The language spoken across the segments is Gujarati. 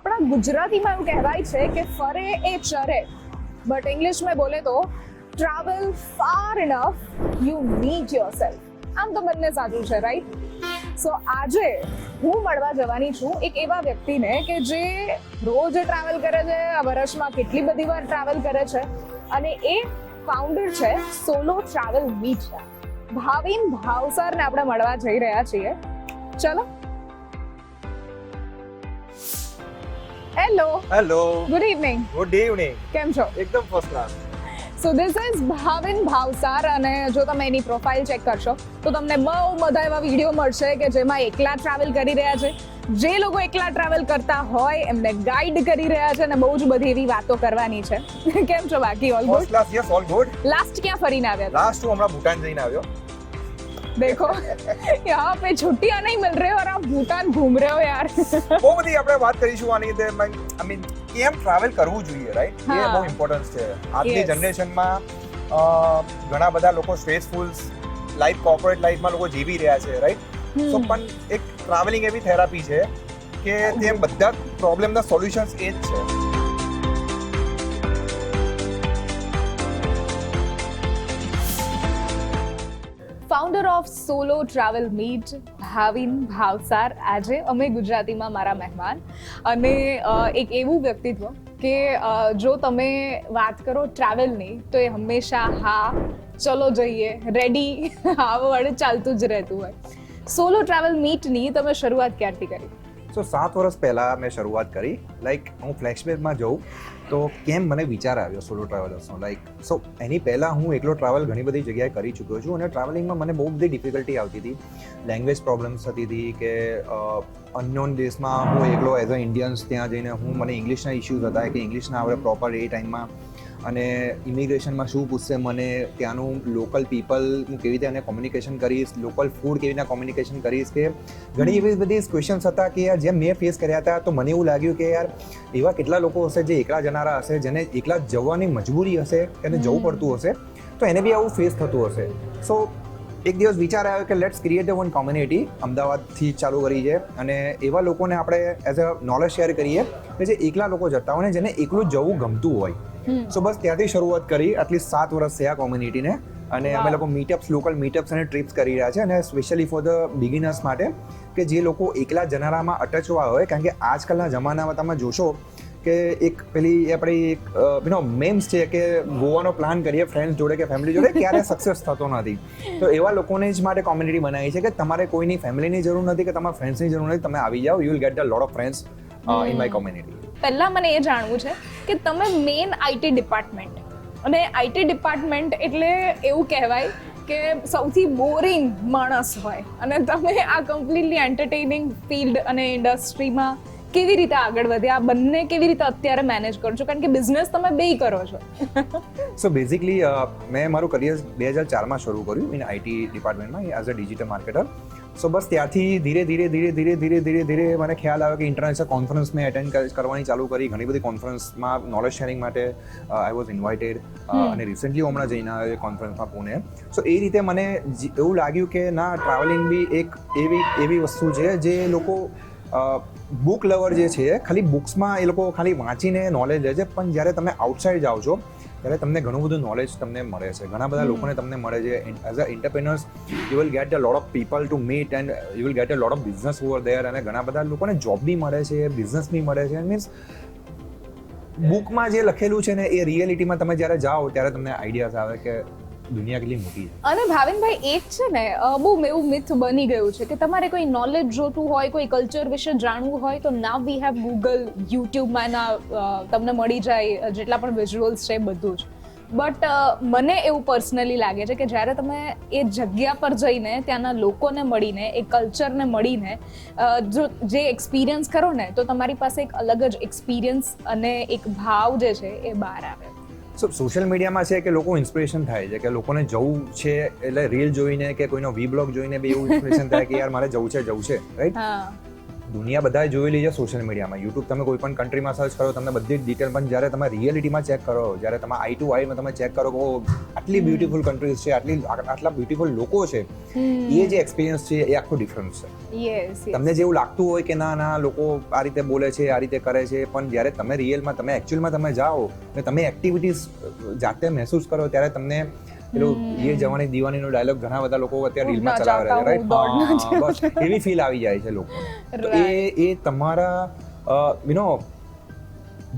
આપણા ગુજરાતીમાં એવું કહેવાય છે કે ફરે એ ચરે, બટ ઇંગ્લિશમાં બોલે તો travel far enough you meet yourself. આમ તો બંને સાચું છે, રાઈટ? સો આજે હું મળવા જવાની છું એક એવા વ્યક્તિને કે જે રોજ ટ્રાવેલ કરે છે, વર્ષમાં કેટલી બધી વાર ટ્રાવેલ કરે છે, અને એ ફાઉન્ડર છે સોલો ટ્રાવેલ મીટ. ભાવિન ભાવસારને આપણે મળવા જઈ રહ્યા છીએ. ચલો. Hello, good evening. Good evening. કેમ છો? એકદમ first class. So this is Bhavin Bhavsar, અને જો તમે એની પ્રોફાઇલ ચેક કરશો તો તમને બહુ બધા એવા વિડીયો મળશે કે જેમાં એકલા ટ્રાવેલ કરી રહ્યા છે. જે લોકો એકલા ટ્રાવેલ કરતા હોય એમને ગાઈડ કરી રહ્યા છે, અને બહુ જ બધી એવી વાતો કરવાની છે. કેમ છો બાકી? All first good? Class, yes, all good. Last ક્યાં ફરીને આવ્યા હતા? લાસ્ટ હું હમણાં ભૂટાન જઈને આવ્યો. देखो यहाँ पे छुट्टियां नहीं मिल रही और आप भूटान घूम रहे हो यार. બહુ બધી આપણે વાત કરીશું આની રીતે. આઈ મીન કેમ ટ્રાવેલ કરવું જોઈએ, રાઈટ? એ હા. બહુ ઇમ્પોર્ટન્સ છે આજની Yes. જનરેશનમાં. ઘણા બધા લોકો સ્ટ્રેસફુલ લાઈફ, કોર્પોરેટ લાઈફમાં લોકો જીવી રહ્યા છે, રાઈટ? તો પણ એક ટ્રાવેલિંગ એવી થેરાપી છે કે તે બધા પ્રોબ્લેમના સોલ્યુશન્સ એ જ છે. Founder of solo travel meet Bhavin Bhavsar આજે અમે ગુજરાતીમાં મારા મહેમાન, અને એક એવું વ્યક્તિત્વ કે જો તમે વાત કરો ટ્રાવેલની તો એ હંમેશા હા ચલો જઈએ, રેડી હા વડે ચાલતું જ રહેતું હોય. સોલો ટ્રાવેલ મીટની તમે શરૂઆત ક્યારથી કરી? સો 7 વર્ષ પહેલાં મેં શરૂઆત કરી. લાઈક હું ફ્લેશબેકમાં જઉં તો કેમ મને વિચાર આવ્યો સોલો ટ્રાવેલર્સનો. લાઈક સો એની પહેલાં હું એકલો ટ્રાવેલ ઘણી બધી જગ્યાએ કરી ચૂક્યો છું, અને ટ્રાવેલિંગમાં મને બહુ બધી ડિફિકલ્ટી આવતી હતી. લેંગ્વેજ પ્રોબ્લેમ્સ થતી હતી કે અનનોન દેશમાં હું એકલો એઝ અ ઇન્ડિયન્સ ત્યાં જઈને મને ઇંગ્લિશના ઇશ્યુઝ હતા કે ઇંગ્લિશ ના આવડે પ્રોપર એ ટાઈમમાં, અને ઇમિગ્રેશનમાં શું પૂછશે મને, ત્યાંનું લોકલ પીપલ હું કેવી રીતે એને કોમ્યુનિકેશન કરીશ, લોકલ ફૂડ કેવી રીતે કોમ્યુનિકેશન કરીશ, કે ઘણી એવી બધી ક્વેશ્ચન્સ હતા કે યાર જેમ મેં ફેસ કર્યા હતા તો મને એવું લાગ્યું કે યાર એવા કેટલા લોકો હશે જે એકલા જનારા હશે, જેને એકલા જવાની મજબૂરી હશે, એને જવું પડતું હશે, તો એને બી આવું ફેસ થતું હશે. સો એક દિવસ વિચાર આવ્યો કે let's create a one community. અમદાવાદથી ચાલુ કરી છે, અને એવા લોકોને આપણે એઝ અ નોલેજ શેર કરીએ કે જે એકલા લોકો જતા હોય ને જેને એકલું જવું ગમતું હોય. સો બસ ત્યાંથી શરૂઆત કરી. આટલી 7 વર્ષ છે આ કોમ્યુનિટીને, અને અમે લોકો મીટઅપ્સ, લોકલ મીટઅપ્સ અને ટ્રીપ્સ કરી રહ્યા છે, અને સ્પેશિયલી ફોર ધ બિગિનર્સ માટે કે જે લોકો એકલા જનારામાં અટચવા હોય. કારણ કે આજકાલના જમાનામાં તમે જોશો કે એક પેલી આપણી એક મેમ્સ છે કે ગોવાનો પ્લાન કરીએ ફ્રેન્ડ્સ જોડે કે ફેમિલી જોડે, ક્યારે સક્સેસ થતો નથી. તો એવા લોકોને જ માટે કોમ્યુનિટી બનાવી છે કે તમારે કોઈની ફેમિલીની જરૂર નથી કે તમારા ફ્રેન્ડ્સની જરૂર નથી. તમે આવી જાઓ, you will get a lot of friends in my community. પહેલાં મને એ જાણવું છે કે તમે મેઇન આઈટી ડિપાર્ટમેન્ટ, અને આઈટી ડિપાર્ટમેન્ટ એટલે એવું કહેવાય કે સૌથી બોરિંગ માણસ હોય, અને તમે આ કમ્પ્લીટલી એન્ટરટેનિંગ ફિલ્ડ અને ઇન્ડસ્ટ્રીમાં કેવી રીતે આગળ વધ્યા? આ બંને કેવી રીતે અત્યારે મેનેજ કરો છો? કારણ કે બિઝનેસ તમે બેય કરો છો. સો બેઝિકલી મેં મારું કરિયર 2004માં શરૂ કર્યું ઇન આઈટી ડિપાર્ટમેન્ટમાં as a digital marketer. So બસ ત્યારથી ધીરે ધીરે મને ખ્યાલ આવ્યો કે ઇન્ટરનેશનલ કોન્ફરન્સ મેં એટેન્ડ કરવાની ચાલુ કરી. ઘણી બધી કોન્ફરન્સમાં નોલેજ શેરિંગ માટે આઈ વોઝ ઇન્વાઇટેડ, અને રિસેન્ટલી હમણાં જઈને આવ્યો એ કોન્ફરન્સમાં પુણે. સો એ રીતે મને એવું લાગ્યું કે ના, ટ્રાવેલિંગ બી એક એવી વસ્તુ છે જે લોકો બુક લવર જે છે ખાલી બુક્સમાં એ લોકો ખાલી વાંચીને નોલેજ લે છે, પણ જ્યારે તમે આઉટસાઇડ જાઓ છો ત્યારે તમને ઘણું બધું નોલેજ તમને મળે છે, ઘણા બધા લોકોને તમને મળે છે. As a entrepreneurs you will get a lot of people to meet, and you will get a lot of business over there, અને ઘણા બધા લોકોને જોબ બી મળે છે, બિઝનેસ બી મળે છે. મીન્સ બુકમાં જે લખેલું છે ને એ રિયાલિટીમાં તમે જ્યારે જાઓ ત્યારે તમને આઈડિયાઝ આવે કે દુનિયા કેટલી મોટી છે. અને ભાવિનભાઈ, એક છે ને બહુ એવું મિથ બની ગયું છે કે તમારે કોઈ નોલેજ જોતું હોય, કોઈ કલ્ચર વિશે જાણવું હોય તો નાવ વી હેવ ગૂગલ, યુટ્યુબમાં તમને મળી જાય જેટલા પણ વિઝ્યુઅલ્સ છે બધું જ. બટ મને એવું પર્સનલી લાગે છે કે જ્યારે તમે એ જગ્યા પર જઈને ત્યાંના લોકોને મળીને, એ કલ્ચરને મળીને જો જે એક્સપિરિયન્સ કરો ને, તો તમારી પાસે એક અલગ જ એક્સપિરિયન્સ અને એક ભાવ જે છે એ બહાર આવે. સોશિયલ મીડિયામાં છે કે લોકો ઇન્સ્પિરેશન થાય છે કે લોકોને જવું છે, એટલે રીલ જોઈને કે કોઈનો વી બ્લોગ જોઈને બી એવું ઇન્સ્પિરેશન થાય કે યાર મારે જવું છે, રાઈટ? દુનિયા બધાએ જોયેલી છે સોશિયલ મીડિયામાં. યુટ્યુબ તમે કોઈ પણ કન્ટ્રીમાં સર્ચ કરો તમને બધી જ ડિટેલ, પણ જ્યારે તમે રિયાલિટીમાં ચેક કરો, જ્યારે તમે આઈ ટુ આઈમાં તમે ચેક કરો કે આટલી બ્યુટીફુલ કન્ટ્રીઝ છે, આટલા બ્યુટીફુલ લોકો છે, એ જે એક્સપિરિયન્સ છે એ આખું ડિફરન્સ છે. યસ તમને જેવું લાગતું હોય કે ના લોકો આ રીતે બોલે છે, આ રીતે કરે છે, પણ જ્યારે તમે રિયલમાં તમે એકચ્યુઅલમાં તમે જાઓ અને તમે એક્ટિવિટીઝ જાતે મહેસૂસ કરો ત્યારે તમને પેલું એ જવાની દીવાનીનો ડાયલોગ ઘણા બધા લોકો અત્યારે રીલમાં ચલાવે છે, રાઈટ? બસ એવી ફીલ આવી જાય છે લોકો. તો એ તમારા યુ નો,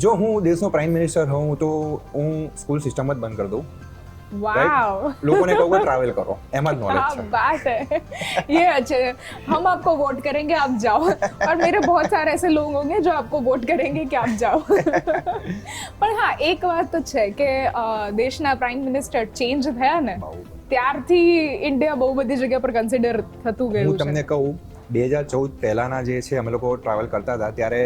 જો હું દેશનો પ્રાઇમ મિનિસ્ટર હોઉં તો હું સ્કૂલ સિસ્ટમ જ બંધ કરી દઉં. वाव, लोगों ने कहा ट्रैवल करो, एम नॉलेज क्या बात है, ये अच्छे, हम आपको वोट करेंगे आप जाओ, और मेरे बहुत सारे ऐसे लोग होंगे जो आपको वोट करेंगे कि आप जाओ. પણ હા, એક વાત તો છે કે દેશના પ્રાઇમ મિનિસ્ટર ચેન્જ થયા ને ત્યારથી ઇન્ડિયા બહુ બધી જગ્યા પર કન્સિડર થતું ગયું હું છે. તમને કહું 2014 પહેલાના જે છે અમે લોકો ટ્રાવેલ કરતા હતા ત્યારે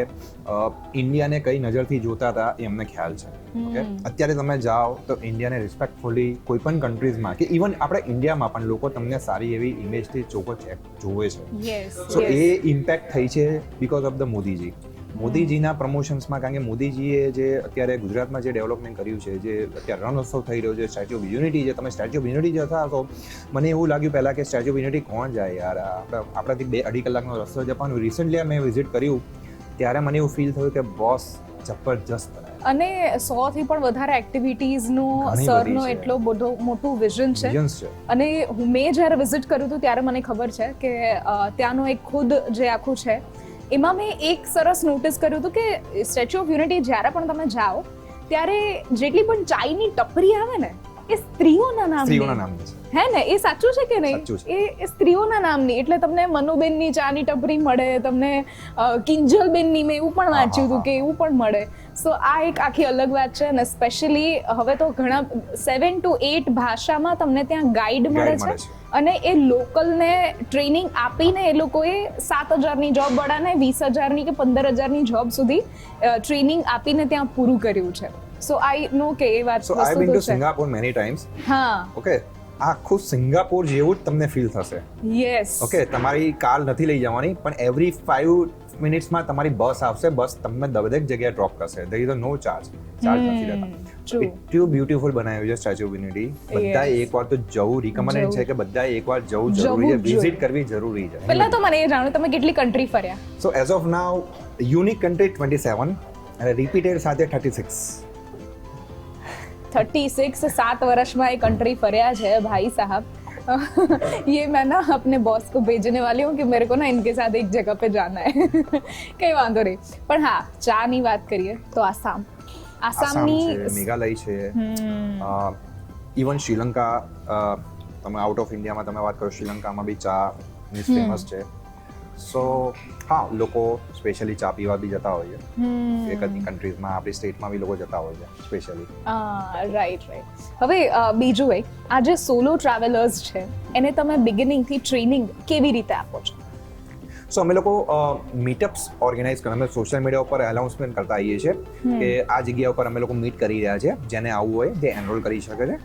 ઇન્ડિયાને કઈ નજરથી જોતા હતા એ અમને ખ્યાલ છે. ઓકે, અત્યારે તમે જાઓ તો ઇન્ડિયાને રિસ્પેક્ટફુલી કોઈ પણ કન્ટ્રીઝમાં કે ઇવન આપણે ઇન્ડિયામાં પણ લોકો તમને સારી એવી ઇમેજથી ચોખ્ખો જોવે છે. સો એ ઇમ્પેક્ટ થઈ છે બીકોઝ ઓફ ધ મોદીજી. મોદીજીના પ્રમોશન્સમાં, કારણ કે મોદીજીએ જે અત્યારે ગુજરાતમાં જે ડેવલપમેન્ટ કર્યું છે, જે અત્યારે રણોત્સવ થઈ રહ્યો છે, સ્ટેચ્યુ ઓફ યુનિટી છે, તમે સ્ટેચ્યુ ઓફ યુનિટી જતા તો મને એવું લાગ્યું પહેલાં કે સ્ટેચ્યુ ઓફ યુનિટી કોણ જાય યાર, આપણાથી 2-2.5 કલાકનો રસ્તો છે. પણ રિસન્ટલી મેં વિઝિટ કર્યું ત્યારે મને એવું ફીલ થયું કે બોસ જબરજસ્ત બનાવ્યું. અને 100 થી પણ વધારે એક્ટિવિટીઝનું સરનો એટલો મોટું વિઝન છે. અને મેં જ્યારે વિઝિટ કર્યું હતું ત્યારે મને ખબર છે કે ત્યાંનું એક ખુદ જે આખું છે એમાં મેં એક સરસ નોટિસ કર્યું હતું કે સ્ટેચ્યુ ઓફ યુનિટી જ્યારે પણ તમે જાઓ ત્યારે જેટલી પણ ચાયની ટપરી આવે ને એ સ્ત્રીઓના નામની હે ને, એ સાચું છે કે નહીં? એ સ્ત્રીઓના નામની, એટલે તમને મનુબેનની ચાની ટપરી મળે, તમને કિંજલબેનની, મેં એવું પણ વાંચ્યું હતું કે એવું પણ મળે. સો આ એક આખી અલગ વાત છે. અને સ્પેશિયલી હવે તો ઘણા 7 to 8 ભાષામાં તમને ત્યાં ગાઈડ મળે છે. અને એ લોકલને ટ્રેનિંગ આપીને એ લોકોએ 7,000ની જોબ વાળાને 20,000ની કે 15,000ની જોબ સુધી ટ્રેનિંગ આપીને ત્યાં પૂરું કર્યું છે. સો આઈ નો કે એ વાત so I been to Singapore many times. હા, ઓકે, આખું સિંગાપોર જેવું જ તમને ફીલ થશે. યસ. ઓકે, તમારી કાર નથી લઈ જવાની, પણ એવરી 5 મિનિટ્સમાં તમારી બસ આવશે, બસ તમને દરેક જગ્યાએ ડ્રોપ કરશે. ધેર ઇઝ નો ચાર્જ નથી રહેતા. એટલું બ્યુટીફુલ બનાવ્યું છે સ્ટેચ્યુ ઓફ યુનિટી. બધાએ એકવાર તો જવું રિકમેન્ડેડ છે કે બધાએ એકવાર જવું જરૂરી છે, વિઝિટ કરવી જરૂરી છે. પહેલા તો મને એ જાણો તમે કેટલી કન્ટ્રી ફર્યા? સો as of now unique country 27 અને રિપીટેડ સાથે 36. 36 7 વર્ષમાં એ कंट्री फरिया है भाई साहब. ये मैं ना अपने बॉस को भेजने वाली हूँ कि मेरे को ना इनके साथ एक जगह पे जाना है. कई वांधो नहीं. પણ હા, ચા ની વાત કરીએ તો આસામની મેઘાલય છે, ઇવન શ્રીલંકા, તમે આઉટ ઓફ ઇન્ડિયામાં તમે વાત કરો, શ્રીલંકામાં બી ચા ફેમસ છે. સો હા, લોકો સ્પેશિયલી ચા પીવા બી જતા હોય છે. એક જ કન્ટ્રીઝમાં, આપણી સ્ટેટમાં બી લોકો જતા હોય છે સ્પેશિયલી. રાઈટ. હવે બીજું એક, આ જે સોલો ટ્રાવેલર્સ છે એને તમે બિગિનિંગથી ટ્રેનિંગ કેવી રીતે આપો છો? સો અમે લોકો મીટઅપ્સ ઓર્ગેનાઇઝ કરે, અમે સોશિયલ મીડિયા ઉપર એનાઉન્સમેન્ટ કરતા આવીએ છીએ કે આ જગ્યા ઉપર અમે લોકો મીટ કરી રહ્યા છે, જેને આવવું હોય તે એનરોલ કરી શકે છે.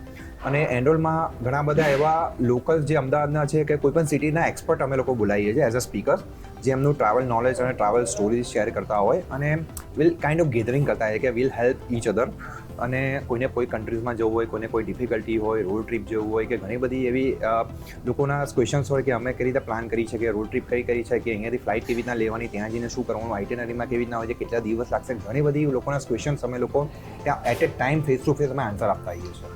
અને એનરોલમાં ઘણા બધા એવા લોકલ જે અમદાવાદના છે કે કોઈ પણ સિટીના એક્સપર્ટ અમે લોકો બોલાવીએ છીએ એઝ અ સ્પીકર, જે એમનું ટ્રાવેલ નોલેજ અને ટ્રાવેલ સ્ટોરીઝ શેર કરતા હોય અને વિલ કાઇન્ડ ઓફ ગેધરિંગ કરતા હોય કે વિલ હેલ્પ ઈચ અધર. અને કોઈને કોઈ કન્ટ્રીઝમાં જવું હોય, કોઈને કોઈ ડિફિકલ્ટી હોય, રોડ ટ્રીપ જવું હોય કે ઘણી બધી એવી લોકોના ક્વેશ્ચન્સ હોય કે અમે કઈ રીતે પ્લાન કરી છે, કે રોડ ટ્રીપ કઈ કરી છે, કે અહીંયાથી ફ્લાઇટ કેવી રીતના લેવાની, ત્યાં જઈને શું કરવાનું, આઇટિનરીમાં કેવી રીતના હોય છે, કેટલા દિવસ લાગશે, ઘણી બધી લોકોના ક્વેશ્ચન્સ અમે લોકો ત્યાં at a time face to face અમે આન્સર આપતા આવીએ છીએ.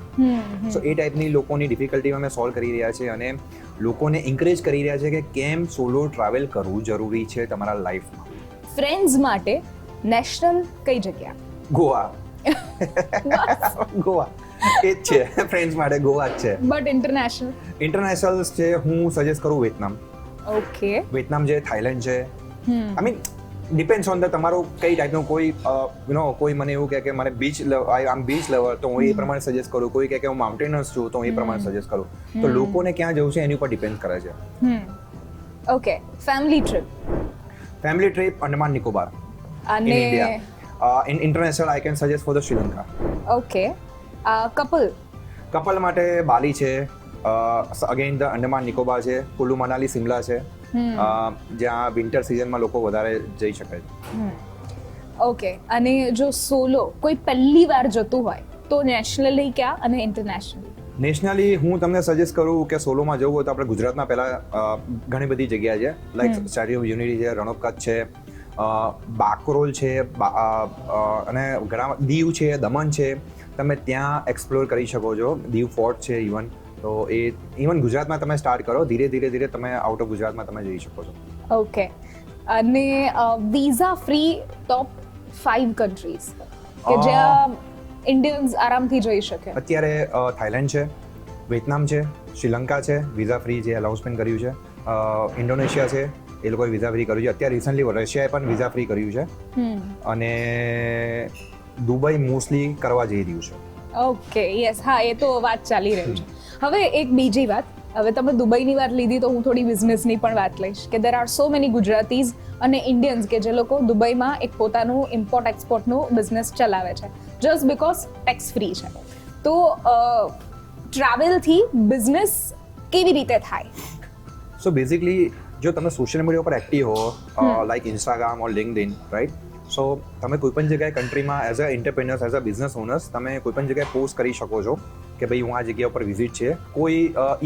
સો એ ટાઈપની લોકોની ડિફિકલ્ટી અમે સોલ્વ કરી રહ્યા છીએ અને લોકોને એન્કરેજ કરી રહ્યા છે કે કેમ સોલો ટ્રાવેલ કરવું જરૂરી છે તમારા લાઈફમાં. ફ્રેન્ડ્સ માટે નેશનલ કઈ જગ્યા? ગોવા. ગોવા એ જ છે, ફ્રેન્ડ્સ માટે ગોવા જ છે. બટ ઇન્ટરનેશનલ છે, હું સજેસ્ટ કરું વિયેતનામ. ઓકે, વિયેતનામ છે, થાઈલેન્ડ છે. I mean depends on the તમારું કઈ ટાઈપનું, કોઈ કોઈ મને એવું કહે કે મારે બીચ આમ બીચ લવર તો હું એ પ્રમાણે સજેસ્ટ કરું, કોઈ કહે કે હું માઉન્ટેનર્સ છું તો હું એ પ્રમાણે સજેસ્ટ કરું. તો લોકોને ક્યાં જવું છે એની ઉપર ડિપેન્ડ કરે છે. Okay, family trip Andaman Nicobar અને India. In international, I can suggest for the Sri Lanka. Okay. Couple માટે બાલી છે, અગેન ધ અંડમાન નિકોબાર છે, કુલ્લુ મનાલી, સિમલા છે. જ્યાં વિન્ટર સિઝનમાં લોકો વધારે જઈ શકે છે. ઓકે, અને જો સોલો કોઈ પહેલી વાર જતું હોય તો નેશનલી ક્યાં અને ઇન્ટરનેશનલી? નેશનલી હું તમને સજેસ્ટ કરું કે સોલોમાં જવું હોય તો આપણે ગુજરાતમાં પહેલાં ઘણી બધી જગ્યા છે, લાઈક સ્ટેચ્યુ ઓફ યુનિટી છે, રણ ઓફ કચ્છ છે, બાકરોલ છે, અને ઘણા દીવ છે, દમણ છે, તમે ત્યાં એક્સપ્લોર કરી શકો છો. દીવ ફોર્ટ છે ઇવન, તો એ ઇવન ગુજરાતમાં તમે સ્ટાર્ટ કરો, ધીરે ધીરે તમે આઉટ ઓફ ગુજરાતમાં તમે જઈ શકો છો. ઓકે, અને વિઝા ફ્રી ટોપ 5 કન્ટ્રીઝ કે જ્યાં ઇન્ડિયન્સ આરામથી જઈ શકે? અત્યારે થાઈલેન્ડ છે, વિયેતનામ છે, શ્રીલંકા છે, વિઝા ફ્રી જે અનાઉન્સમેન્ટ કર્યું છે, ઇન્ડોનેશિયા છે, એ લોકોએ વિઝા ફ્રી કર્યું છે. અત્યારે રિસન્ટલી રશિયાએ પણ વિઝા ફ્રી કર્યું છે, અને દુબઈ મોસ્ટલી કરવા જઈ રહ્યું છે. ઓકે, યસ, હા, એ તો વાત ચાલી રહી છે. હવે એક બીજી વાત, હવે તમે દુબઈની વાત લીધી તો હું થોડી બિઝનેસની પણ વાત લઈશ કે there are so many Gujaratis અને ઇન્ડિયન્સ કે જે લોકો દુબઈમાં એક પોતાનું ઇમ્પોર્ટ એક્સપોર્ટનું બિઝનેસ ચલાવે છે જસ્ટ બીકોઝ ટેક્સ ફ્રી છે. તો ટ્રાવેલથી બિઝનેસ કેવી રીતે થાય? સો બેઝિકલી જો તમે સોશિયલ મીડિયા પર એક્ટિવ હો, like Instagram or LinkedIn, right, so તમે કોઈ પણ જગ્યાએ કન્ટ્રીમાં as a entrepreneurs, as a business owners તમે કોઈ પણ જગ્યાએ પોસ્ટ કરી શકો છો કે ભાઈ હું આ જગ્યા ઉપર વિઝિટ છે. કોઈ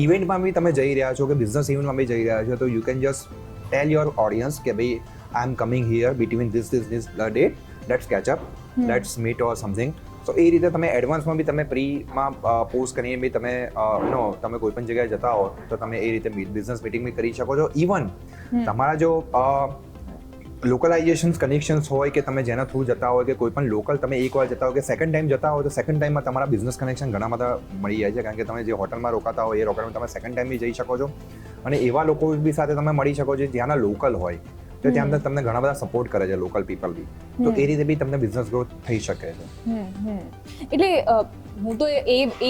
ઇવેન્ટમાં બી તમે જઈ રહ્યા છો કે બિઝનેસ ઇવેન્ટમાં બી જઈ રહ્યા છો, તો you can just tell your audience કે ભાઈ I am coming here between this date, let's catch up, let's meet or something. તો એ રીતે તમે એડવાન્સમાં બી તમે પ્રીમાં પોસ્ટ કરીને બી તમે તમે કોઈ પણ જગ્યાએ જતા હો તો તમે એ રીતે બિઝનેસ મીટિંગ બી કરી શકો છો. ઇવન તમારા જો લોકલાઇઝેશન કનેક્શન્સ હોય કે તમે જેના થ્રુ જતા હોય કે કોઈ પણ લોકલ તમે એકવાર જતા હોય કે સેકન્ડ ટાઈમ જતા હોય તો સેકન્ડ ટાઈમમાં તમારા બિઝનેસ કનેક્શન ઘણા બધા મળી જાય છે, કારણ કે તમે જે હોટલમાં રોકાતા હોય એ હોટલમાં તમે સેકન્ડ ટાઈમ બી જઈ શકો છો, અને એવા લોકો બી સાથે તમે મળી શકો છો જ્યાંના લોકલ હોય, તો ત્યાં તમને ઘણા બધા સપોર્ટ કરે છે લોકલ પીપલ બી, તો એ રીતે બી તમને બિઝનેસ ગ્રોથ થઈ શકે છે. એટલે હું તો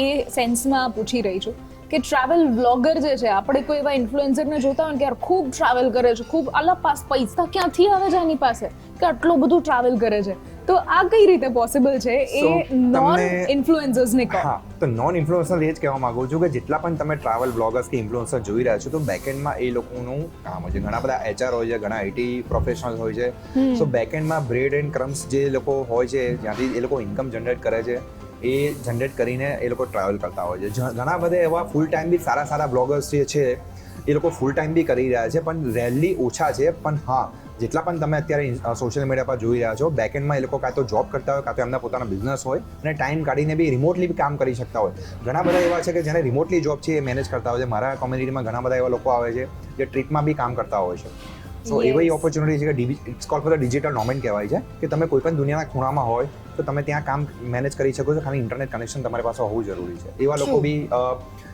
એ સેન્સમાં પૂછી રહી છું કે ટ્રાવેલ વ્લોગર જે છે, આપણે કોઈ એવા ઇન્ફ્લુએન્સરને જોતા હોય કે યાર ખૂબ ટ્રાવેલ કરે છે, ખૂબ આલા પૈસા ક્યાંથી આવે છે આની પાસે કે આટલું બધું ટ્રાવેલ કરે છે, તો આ કઈ રીતે પોસિબલ છે? એ નોન ઇન્ફ્લુએન્સર્સને કહો. હા, તો નોન ઇન્ફ્લુએન્સર એ જ કહેવા માંગુ છું કે જેટલા પણ તમે ટ્રાવેલ બ્લોગર્સ કે ઇન્ફ્લુએન્સર જોઈ રહ્યા છો, તો બેકએન્ડમાં એ લોકોનું કામ હોય છે. ઘણા બધા HR હોય છે, ઘણા IT પ્રોફેશનલ હોય છે, સો બેકએન્ડમાં બ્રેડ એન્ડ ક્રમ્સ જે લોકો હોય છે, જ્યાંથી એ લોકો ઇન્કમ જનરેટ કરે છે, એ જનરેટ કરીને એ લોકો ટ્રાવેલ કરતા હોય છે. ઘણા બધા એવા ફૂલ ટાઈમ બી સારા બ્લોગર્સ જે છે એ લોકો ફૂલ ટાઈમ બી કરી રહ્યા છે, પણ રેરલી ઓછા છે. પણ હા, જેટલા પણ તમે અત્યારે સોશિયલ મીડિયા પર જોઈ રહ્યા છો, બેકએન્ડમાં એ લોકો કાં તો જોબ કરતા હોય, કાં તો એમના પોતાના બિઝનેસ હોય, અને ટાઈમ કાઢીને બી રિમોટલી બી કામ કરી શકતા હોય. ઘણા બધા એવા છે કે જેને રિમોટલી જોબ છે એ મેનેજ કરતા હોય છે. મારા કોમ્યુનિટીમાં ઘણા બધા એવા લોકો આવે છે જે ટ્રીપમાં બી કામ કરતા હોય છે. સો એવી ઓપોર્ચ્યુનિટી છે કે it's called for the digital nomad કહેવાય છે કે તમે કોઈ પણ દુનિયાના ખૂણામાં હોય તો તમે ત્યાં કામ મેનેજ કરી શકો છો, ખાલી ઇન્ટરનેટ કનેક્શન તમારી પાસે હોવું જરૂરી છે. એવા લોકો બી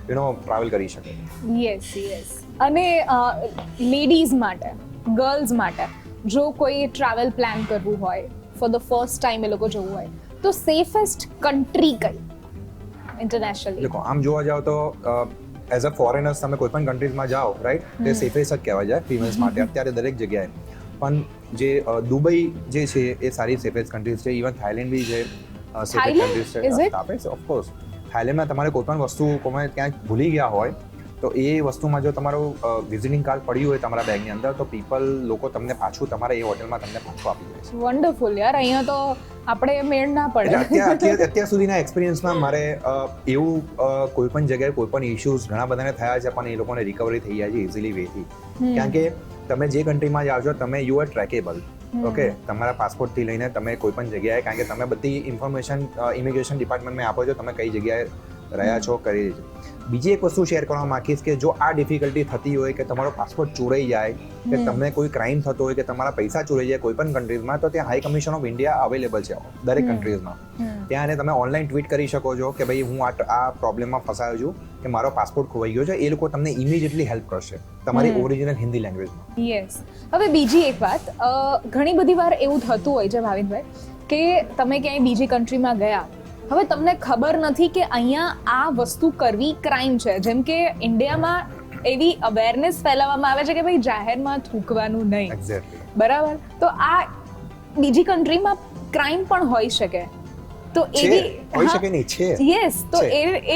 ટ્રાવેલ કરી શકે. યસ. અને લેડીઝ માટે, ગર્લ્સ માટે જો કોઈ ટ્રાવેલ પ્લાન કરવું હોય, ફોર ધ ફર્સ્ટ ટાઈમ એ લોકો જવું હોય, તો સેફેસ્ટ કન્ટ્રી કઈ ઇન્ટરનેશનલી? દેખો, આમ જોવા જાવ તો એઝ અ ફોરેનર્સ તમે કોઈ પણ કન્ટ્રીઝમાં જાઓ, રાઈટ, તે સેફેસ્ટ જ કહેવાય છે ફિમેલ્સ માટે અત્યારે દરેક જગ્યાએ. પણ જે દુબઈ જે છે એ સારી સેફેસ્ટ કન્ટ્રીઝ છે. ઇવન થાઈલેન્ડ બી છે સેફેસ્ટ કન્ટ્રીઝ છે. આપે છે ઓફકોર્સ. થાઈલેન્ડમાં તમારે કોઈ પણ વસ્તુ તમે ક્યાંક ભૂલી ગયા હોય તો એ વસ્તુમાં જો તમારું વિઝિટિંગ કાર્ડ પડ્યું હોય તમારા બેગની અંદર, તો લોકો તમને પાછું તમારા એ હોટલમાં તમને પાછું આપી દે છે. વન્ડરફુલ યાર, અહીંયા તો આપણે મેળ ના પડે. અત્યાર સુધીના એક્સપિરિયન્સમાં મારે એવું કોઈ પણ જગ્યાએ કોઈ પણ ઇશ્યુઝ ઘણા બધાને થયા છે, પણ એ લોકોને રિકવરી થઈ જાય છે ઇઝીલી વેથી. કારણ કે તમે જે કન્ટ્રીમાં જાઓ છો તમે યુ આર ટ્રેકેબલ. ઓકે, તમારા પાસપોર્ટથી લઈને તમે કોઈ પણ જગ્યાએ, કારણ કે તમે બધી ઇન્ફોર્મેશન ઇમિગ્રેશન ડિપાર્ટમેન્ટમાં આપો છો, તમે કઈ જગ્યાએ રહ્યા છો, કરી છે. બીજી એક વસ્તુ શેર કરવા માંગીશ કે જો આ ડિફિકલ્ટી થતી હોય કે તમારો પાસપોર્ટ ચોરાઈ જાય, કે તમને કોઈ ક્રાઇમ થતો હોય, કે તમારા પૈસા ચોરાઈ જાય કોઈ પણ કન્ટ્રીઝમાં, તો ત્યાં high commission of India available છે દરેક કન્ટ્રીઝમાં. ત્યાં તમે ઓનલાઈન ટ્વીટ કરી શકો છો કે ભાઈ હું આ પ્રોબ્લેમમાં ફસાયો છું કે મારો પાસપોર્ટ ખોવાઈ ગયો છે. એ લોકો તમને ઇમિડિયેટલી હેલ્પ કરશે તમારી ઓરિજિનલ હિન્દી લેંગ્વેજમાં. યસ. હવે બીજી એક વાત, ઘણી બધી વાર એવું થતું હોય છે ભાવિનભાઈ કે તમે ક્યાંય બીજી કન્ટ્રીમાં ગયા, હવે તમને ખબર નથી કે અહીંયા આ વસ્તુ કરવી ક્રાઇમ છે. જેમ કે ઇન્ડિયામાં એવી અવેરનેસ ફેલાવવામાં આવે છે કે ભાઈ જાહેરમાં થૂકવાનું નહીં, બરાબર, તો આ બીજી કન્ટ્રીમાં ક્રાઇમ પણ હોઈ શકે, તો એવી હોઈ શકે નહીં છે. યસ, તો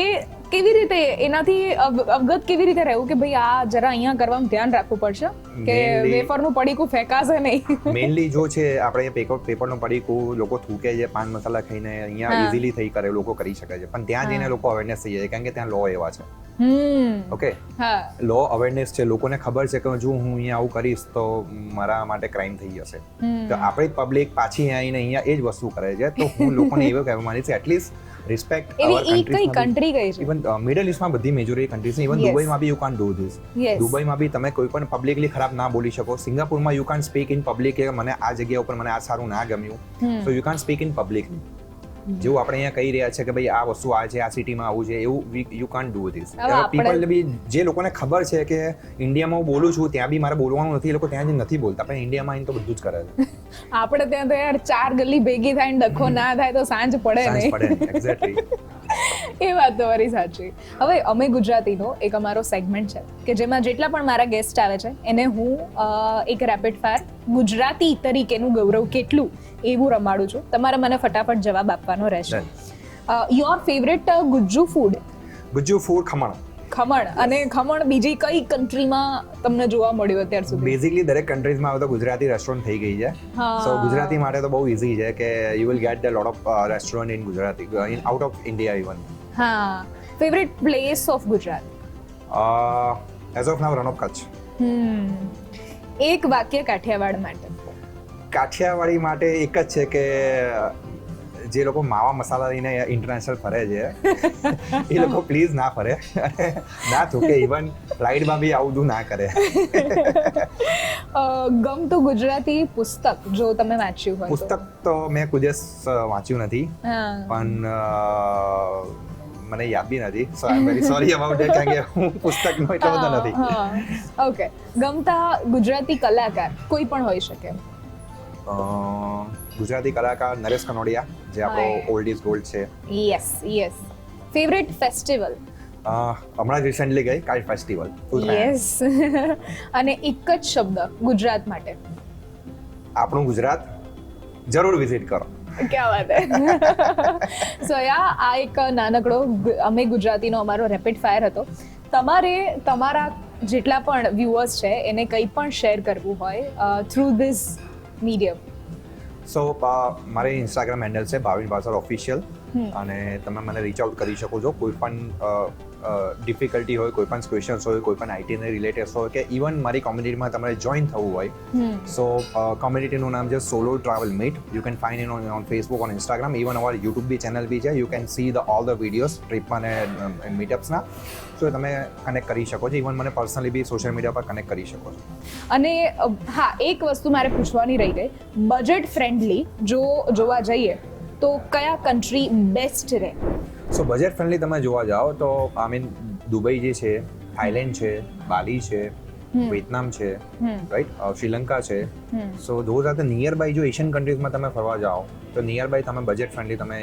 એ કેવી રીતે એનાથી અવગત કેવી રીતે રહેવું કે ભાઈ આ જરા અહીંયા કરવામાં ધ્યાન રાખવું પડશે કે Mainly- વેફરનું પડીકું ફેંકાશે નહીં? મેઇનલી જો છે આપણે પેપરનું પડીકું લોકો થૂકે છે, પાન મસાલા ખાઈને અહીંયા હા. ઇઝીલી થઈ કરે, લોકો કરી શકે છે, પણ ત્યાં જઈને લોકો અવેરનેસ થઈ જાય કારણ કે ત્યાં લો એવા છે. ઓકે, હા લો અવેરનેસ છે, લોકોને ખબર છે કે જો હું અહીંયા આવું કરીશ તો મારા માટે ક્રાઇમ થઈ જશે. તો આપણી પબ્લિક પાછી આવીને અહીંયા એ જ વસ્તુ કરે છે. તો હું લોકોને એવું કહેવા માંગીશ છે એટલીસ્ટ રિસ્પેક્ટ એવી એ કઈ કન્ટ્રી કઈ છે? ઇવન મિડલ ઇસ્ટમાં બધી મેજોરિટી કન્ટ્રીઝ ઇવન Yes. દુબઈમાં બી you can't do this. Yes. દુબઈમાં બી તમે કોઈ પણ પબ્લિકલી ખરાબ ના બોલી શકો. સિંગાપુરમાં you can't speak in public કે મને આ જગ્યા ઉપર મને આ સારું ના ગમ્યું, so you can't speak in publicly. જેવું આપણે અહીંયા કહી રહ્યા છે કે ભાઈ આ વસ્તુ આ છે, આ સિટીમાં આવું છે, એવું યુ કાન્ટ ડુ ધીસ. હવે આપણે- પીપલ બી જે લોકોને ખબર છે કે ઇન્ડિયામાં હું બોલું છું ત્યાં બી મારે બોલવાનું નથી, એ લોકો ત્યાં જ નથી બોલતા, પણ ઇન્ડિયામાં આવીને તો બધું જ કરે છે. આપણે ત્યાં તો યાર 4 ગલી ભેગી થાય ને ડખો ના થાય તો સાંજ પડે સાંજ નહીં. પડે એક્ઝેક્ટલી. એ વાત તમારી સાચી. હવે અમે ગુજરાતીનો એક અમારો સેગમેન્ટ છે કે જેમાં જેટલા પણ મારા ગેસ્ટ આવે છે એને હું એક રેપિડ ફાયર ગુજરાતી તરીકેનું ગૌરવ કેટલું એવું રમાડું છું. તમારે મને ફટાફટ જવાબ આપવાનો રહેશે. Your favourite Gujju food? Gujju food khaman. Khaman. અને ખમણ બીજી કઈ કન્ટ્રીમાં તમને જોવા મળ્યું અત્યાર સુધી? બેઝિકલી દરેક કન્ટ્રીઝમાં હવે તો ગુજરાતી રેસ્ટોરન્ટ થઈ ગઈ છે. હા. સો ગુજરાતી માટે તો બહુ ઇઝી છે કે you will get the lot of restaurant in Gujarati, in out of India even. હા. Favourite place of Gujarat? As of now Rann of Kutch. એક વાક્ય કાઠિયાવાડ માટે? કાઠિયાવાડી માટે એક જ છે કે જે લોકો માવા મસાલા લઈને ઇન્ટરનેશનલ ફરે છે એ લોકો પ્લીઝ ના ફરે અને ના થૂકે, ઇવન ફ્લાઇટમાં બી આવું ના કરે. ગમતું ગુજરાતી પુસ્તક જો તમે વાંચ્યું હોય તો? પુસ્તક તો મેં કોઈ દિવસ વાંચ્યું નથી, હા. પણ મને યાદ બી નથી, so I am very sorry about it કારણ કે હું પુસ્તકનો એટલો બધો નથી. ઓકે. ગમતા ગુજરાતી કલાકાર કોઈ પણ હોઈ શકે? ગુજરાતી કલાકાર નરેશ કનોડિયા, જે આપણો Hi. ઓલ્ડ ઇઝ ગોલ્ડ છે. યસ. Favourite festival? હમણાં જ રિસેન્ટલી ગઈ કાઇટ ફેસ્ટિવલ. યસ. અને એક જ શબ્દ ગુજરાત માટે? આપણું ગુજરાત જરૂર વિઝિટ કરો. ક્યાં વાત હે. સો આ એક નાનકડો અમે ગુજરાતીનો અમારો રેપિડ ફાયર હતો. તમારે તમારા જેટલા પણ વ્યુઅર્સ છે એને કંઈ પણ શેર કરવું હોય થ્રુ ધીસ મીડિયમ? સો મારી ઇન્સ્ટાગ્રામ હેન્ડલ છે ભાવિન ભાસર ઓફિશિયલ, અને તમે મને રીચ આઉટ કરી શકો છો. કોઈ પણ ડિફિકલ્ટી હોય, કોઈ પણ ક્વેશ્ચન્સ હોય, કોઈ પણ આઈટીને રિલેટેડ હોય કે ઇવન મારી કોમ્યુનિટીમાં તમારે જોઈન થવું હોય, સો કોમ્યુનિટીનું નામ છે solo travel meet. You can find in on Facebook, on Instagram, even our YouTube બી ચેનલ બી છે. You can see all the videos ટ્રીપમાં અને મીટઅપ્સના. સો તમે કનેક્ટ કરી શકો છો. ઇવન મને પર્સનલી બી સોશિયલ મીડિયા પર કનેક્ટ કરી શકો છો. અને હા, એક વસ્તુ મારે પૂછવાની રહી ગઈ. બજેટ ફ્રેન્ડલી જો જોવા જઈએ તો કયા કન્ટ્રી બેસ્ટ રહે? સો બજેટ ફ્રેન્ડલી તમે જોવા જાઓ તો આઈ મીન દુબઈ જે છે, થાઈલેન્ડ છે, બાલી છે, વિયેતનામ છે, રાઈટ, શ્રીલંકા છે. So those are the nearby. જો એશિયન કન્ટ્રીઝમાં તમે ફરવા જાઓ તો નિયર બાય તમે બજેટ ફ્રેન્ડલી તમે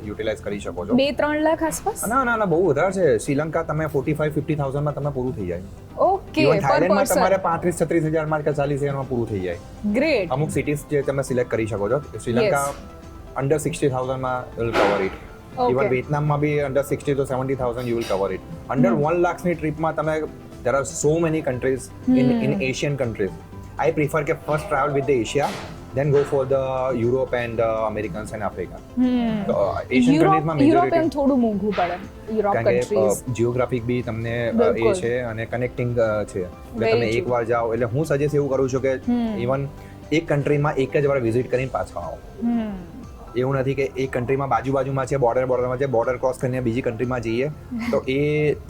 યુટિલાઇઝ કરી શકો છો. 2-3 લાખ આસપાસ? ના બહુ વધારે છે. શ્રીલંકા તમે 45-50,000 માં તમે પૂરું થઈ જાય. ઓકે. ઇવન પર થાઈલેન્ડમાં પર્સન? તમારે 35-36,000 માં કે 40,000 માં પૂરું થઈ જાય. ગ્રેટ. અમુક સિટીઝ જે તમે સિલેક્ટ કરી શકો છો. શ્રીલંકા અંડર 60,000 માં will cover it. Okay. Even વિયેતનામમાં બી under 60 to 70,000 you will cover it. Under 1 લાખની ટ્રીપમાં તમે there are so many countries in Asian countries. I prefer કે first travel with the Asia, then go for the Europe and Americans and Africa. તો Asian countries માં યુરોપ એમ majority થોડું મોંઘું પડે. યુરોપ કારણ કન્ટ્રીઝ. કે જીઓગ્રાફિક બી તમને એ બિલકુલ. છે અને કનેક્ટિંગ છે. એટલે Very તમે true. એકવાર જાઓ એટલે હું સજેસ્ટ એવું કરું છું કે ઇવન એક કન્ટ્રીમાં એક જ વાર વિઝિટ કરીને પાછા આવો. એવું નથી કે એક કન્ટ્રીમાં બાજુમાં છે, બોર્ડરમાં છે, બોર્ડર ક્રોસ કરીને બીજી કન્ટ્રીમાં જઈએ તો એ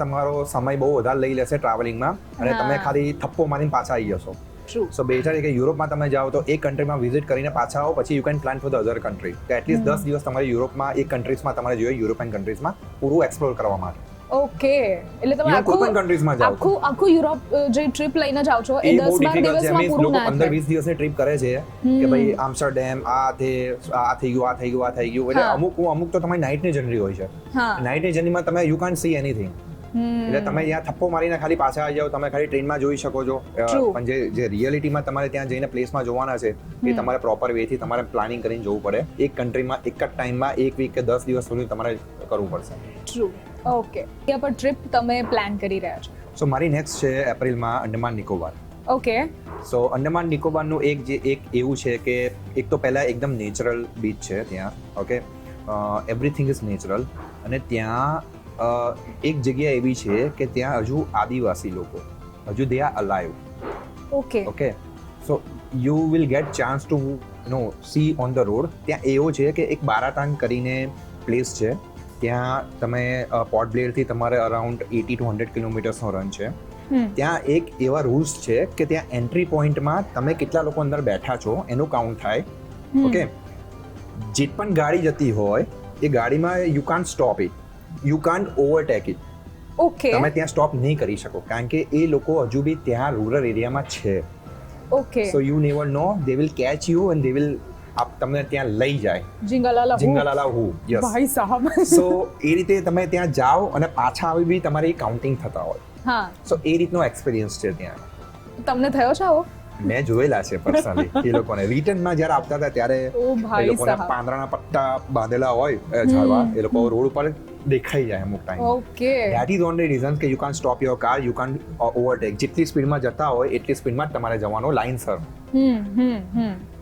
તમારો સમય બહુ વધારે લઈ લેશે ટ્રાવેલિંગમાં, અને તમે ખાલી થપ્પો મારીને પાછા આવી જશો. ટ્રુ. સો બેટર છે કે યુરોપમાં તમે જાઓ તો એક કન્ટ્રીમાં વિઝિટ કરીને પાછા આવો, પછી you can plan for the other country. તો એટલીસ્ટ 10 દિવસ તમારે યુરોપમાં એક કન્ટ્રીઝમાં તમારે જોઈએ, યુરોપિયન કન્ટ્રીઝમાં પૂરું એક્સપ્લોર કરવા માટે. ઓકે. એટલે તમે Even કોઈ પણ countries-માં જાઓ તો. આખું યુરોપ જે ટ્રીપ લઈને જાઓ છો એ એ બહુ 10-12 ડિફિકલ્ટ છે. દિવસમાં મીન્સ પૂરું લોકો ના 15-20 થાય. દિવસની ટ્રીપ કરે છે કે ભાઈ આમસ્ટરડેમ આ થઈ ગયું એટલે હા. અમુક તો તમારી નાઇટની જર્ની હોય છે. હા. નાઇટની જર્નીમાં તમે યુ કાન્ટ સી એનીથિંગ. એટલે તમે ત્યાં થપ્પો મારીને ખાલી પાછા આવી જાઓ, તમે ખાલી ટ્રેનમાં જોઈ શકો છો. True. પણ જે રિયાલિટીમાં તમારે ત્યાં જઈને પ્લેસમાં જોવાના છે એ તમારે પ્રોપર વેથી તમારે પ્લાનિંગ કરીને જવું પડે. એક કન્ટ્રીમાં એક જ ટાઈમમાં 1 વીક કે 10 દિવસ સુધી તમારે કરવું પડશે. ટ્રુ. ઓકે ત્યાં પર ટ્રીપ તમે પ્લાન કરી રહ્યા છો. સો મારી નેક્સ્ટ છે એપ્રિલમાં અંડમાન નિકોબાર. ઓકે. સો અંડમાન નિકોબારનું એક એવું છે કે એક તો પહેલાં એકદમ નેચરલ બીચ છે ત્યાં. Okay, everything is natural. અને ત્યાં એક જગ્યા એવી છે કે ત્યાં હજુ આદિવાસી લોકો હજુ they are alive. Okay. Okay, so you will get chance to see on the road. ત્યાં એવું છે કે એક બારાતાન કરીને પ્લેસ છે, ત્યાં તમે પોર્ટ બ્લેયરથી તમારે અરાઉન્ડ 80 to 100 કિલોમીટર્સનો રન છે. ત્યાં એક એવા રૂલ્સ છે કે ત્યાં એન્ટ્રી પોઈન્ટમાં તમે કેટલા લોકો અંદર બેઠા છો એનું કાઉન્ટ થાય. ઓકે, જે પણ ગાડી જતી હોય એ ગાડીમાં you can't stop it, you can't overtake it. Okay. તમે ત્યાં સ્ટોપ નહીં કરી શકો કારણ કે એ લોકો હજુ બી ત્યાં રૂરલ એરિયામાં છે. Okay. So you never no, they will catch you and they will તમને ત્યાં લઈ જાય. જિંગાલાલા હું યસ ભાઈ સાહેબ. સો એ રીતે તમે ત્યાં જાઓ અને પાછા આવી બી તમારે કાઉન્ટિંગ થતા હોય. હા. સો એ રીતનો એક્સપિરિયન્સ છે ત્યાં. તમને થયો છે આવો? મેં જોયેલા છે પર્સનલી. એ લોકોને રિટર્નમાં જ્યારે આવતા હતા ત્યારે એ લોકોના પાંદડાના પટ્ટા બાંધેલા હોય ઝાડવા, એ લોકો રોડ ઉપર દેખાઈ જાય અમુક time. Okay. That is only reason કે you can't stop your car, you can't overtake. જેટલી સ્પીડમાં જતા હોય એટલી સ્પીડમાં જ તમારે જવાનું લાઇનસર.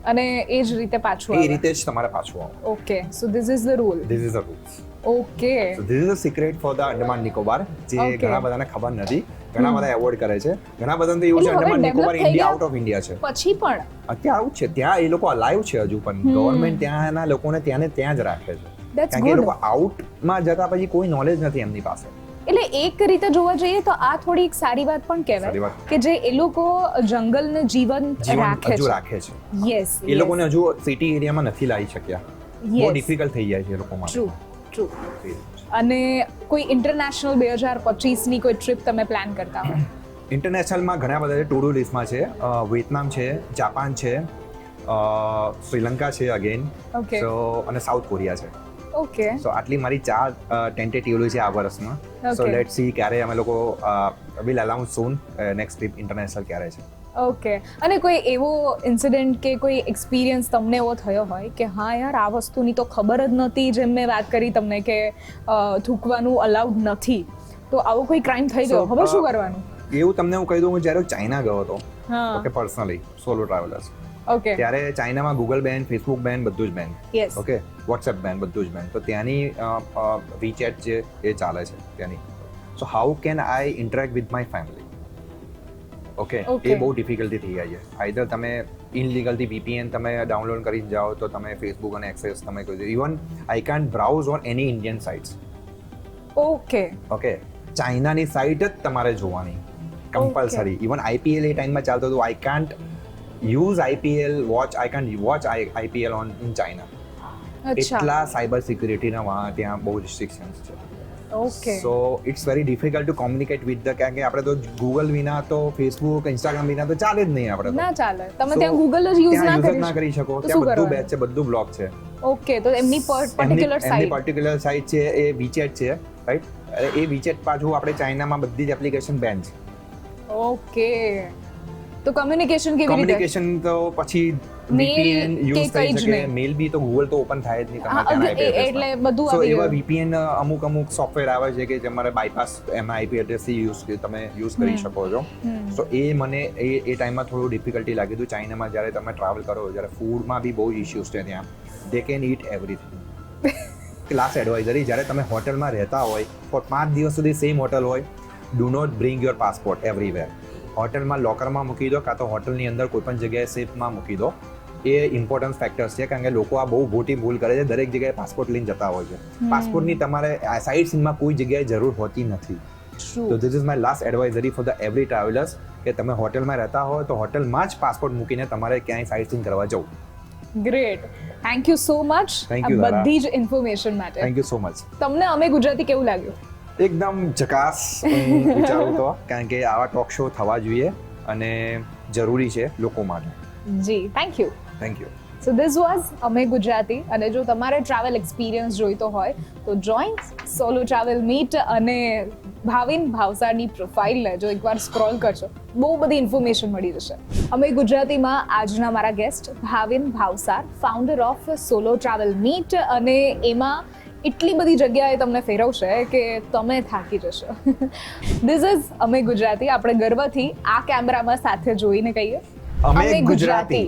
અને એ જ રીતે પાછું એ રીતે જ તમારે પાછું આવવું. Okay. So this is the rule. This is the rules. Okay. So this is the secret for the Andaman Nicobar, જે Okay. ઘણા બધાને ખબર નથી. ઘણા બધા એવોર્ડ કરે છે. ઘણા બધાને તો એવું છે એટલે હવે અંડમાન નિકોબાર develop થઈ ઇન્ડિયા ગયા? આઉટ ઓફ ઇન્ડિયા છે. પછી પણ અત્યારે આવું જ છે. ત્યાં એ લોકો અલાઈવ છે હજુ પણ. ગવર્મેન્ટ ત્યાંના લોકોને ત્યાંને ત્યાં જ રાખે છે. That's કારણ કે એ good. લોકો આઉટમાં જતા પછી કોઈ નોલેજ નથી એમની પાસે. એટલે એક રીતે જોવા જઈએ તો આ થોડી એક સારી વાત પણ સારી કહેવાય વાત. કે જે એ લોકો જંગલને જીવંત જીવન રાખે હજુ છે. રાખે છે. યસ. એ લોકોને હજુ સિટી એરિયામાં નથી લાવી શક્યા. બહુ ડિફિકલ્ટ થઈ જાય છે એ લોકો માટે. ટ્રુ. અને કોઈ ઇન્ટરનેશનલ 2025 ની કોઈ ટ્રીપ તમે પ્લાન કરતા હોય? ઇન્ટરનેશનલમાં ઘણા બધા ટુ ડુ લિસ્ટમાં છે. વિયેતનામ છે, જાપાન છે, શ્રીલંકા છે અગેન, Okay. સો અને સાઉથ કોરિયા છે. ઓકે. સો આટલી મારી 4 ટેન્ટેટિવલી છે આ વર્ષમાં. સો Okay. લેટ સી ક્યારે અમે લોકો will announce soon next trip international ક્યારે છે. ઓકે. અને કોઈ એવો ઇન્સિડન્ટ કે કોઈ એક્સપિરિયન્સ તમને એવો થયો હોય કે હા યાર આ વસ્તુની તો ખબર જ નથી, જેમ મેં વાત કરી તમને કે થૂકવાનું અલાઉડ નથી, તો આવો કોઈ ક્રાઇમ થઈ ગયો, So, હવે શું કરવાનું? એવું તમને હું કહી દઉં, હું જ્યારે ચાઇના ગયો હતો, હા. Okay, personally solo travellers, okay. ત્યારે ચાઇનામાં ગૂગલ બેન, ફેસબુક બેન, બધું જ બેન. યસ. ઓકે, વોટ્સએપ બેન, બધું જ બેન. તો ત્યાંની વીચેટ જે એ ચાલે છે ત્યાંની. So how can I interact with my family? Okay, Okay. એ બહુ ડિફિકલ્ટી થઈ જાય છે. આઈધર તમે ઇનલીગલથી VPN તમે ડાઉનલોડ કરીને જાઓ તો તમે ફેસબુક અને એક્સેસ તમે કહો છો. Even I can't browse on any Indian sites. Okay. Okay, ચાઇનાની સાઇટ જ તમારે જોવાની કમ્પલસરી. ઇવન IPL એ ટાઈમમાં ચાલતો હતું. I can't use IPL watch, I can't watch IPL on in China. અચ્છા. એટલા સાયબર સિક્યુરિટીના ત્યાં બહુ રિસ્ટ્રિક્શન્સ છે. Okay. So it's very difficult to communicate with the, કારણ કે આપણે તો ગૂગલ વિના તો ફેસબુક, ઇન્સ્ટાગ્રામ વિના તો ચાલે જ નહીં આપણે તો. ના ચાલે. તમે So, ત્યાં ગૂગલ જ યુઝ ના ત્યાં કરી ના કરી શકો. તો ત્યાં શું બધું કરવાનું? બેચ છે, બધું બ્લોક છે. ઓકે. તો એમની પર્ટિક્યુલર એમની સાઇટ. પર્ટિક્યુલર સાઇટ છે એ વીચેટ છે, રાઈટ? એ વીચેટ પાછું આપણે ચાઇનામાં બધી જ એપ્લિકેશન બેન છે. ઓકે. તો કમ્યુનિકેશન કેવી રીતે? કોમ્યુનિકેશન તો પછી Mail VPN કે યુઝ કંઈ થઈ જ શકે. નહીં. મેલ બી તો ગૂગલ તો ઓપન થાય જ નહીં હા, તમારે ત્યાં IP એટલે address બધું માં. So આવી એવા ગયું. VPN અમુક સોફ્ટવેર આવે છે કે તમારે બાયપાસ એમાં IP એડ્રેસ થી તમે યુઝ કરી શકો છો. સો એ મને એ ટાઈમમાં થોડું ડિફિકલ્ટી લાગી હતું ચાઇનામાં. જ્યારે તમે ટ્રાવેલ કરો, જ્યારે ફૂડમાં બી બહુ ઇશ્યુઝ છે ત્યાં. They can eat everything. Class advisory, જ્યારે તમે હોટલમાં રહેતા હોય ફોર 5 દિવસ સુધી સેમ હોટલ હોય, do not bring your passport everywhere. હોટલમાં લોકરમાં મૂકી દો, કાં તો હોટલની અંદર કોઈ પણ જગ્યાએ સેફમાં મૂકી દો. એ ઇમ્પોર્ટન્ટ ફેક્ટર્સ છે, કારણ કે લોકો આ બહુ મોટી ભૂલ કરે છે. દરેક જગ્યાએ પાસપોર્ટ લઈને જતા હોય છે. પાસપોર્ટની તમારે સાઇટ સીનમાં કોઈ જગ્યાએ જરૂર હોતી નથી. True. તો this is my last advisory for the every travellers, કે તમે હોટલમાં રહેતા હોય તો હોટલમાં જ પાસપોર્ટ મૂકીને તમારે ક્યાંય સાઇટ સીન કરવા જવું. Great. Thank you so much Thank you, Dara. બધી જ ઇન્ફોર્મેશન માટે. Thank you so much. તમને અમે ગુજરાતી કેવું લાગ્યું? એકદમ ઝકાસ હું વિચારું તો, કારણ કે આવા ટોક શો થવા જોઈએ અને જરૂરી છે લોકો માટે. જી, thank you. Thank you. So this was અમે ગુજરાતી. અને જો તમારે ટ્રાવેલ એક્સપિરિયન્સ જોઈતો હોય તો જોઈન સોલો ટ્રાવેલ મીટ અને ભાવિન ભાવસારની પ્રોફાઇલને જો એકવાર સ્ક્રોલ કરશો, બહુ બધી ઇન્ફોર્મેશન મળી જશે. અમે ગુજરાતીમાં આજના મારા guest Bhavin Bhavsar, founder of solo travel meet, અને એમાં એટલી બધી જગ્યાએ તમને ફેરવશે કે તમે થાકી જશો. ધીસ ઇઝ અમે ગુજરાતી. આપણે ગર્વથી આ કેમેરામાં સાથે જોઈને કહીએ અમે ગુજરાતી.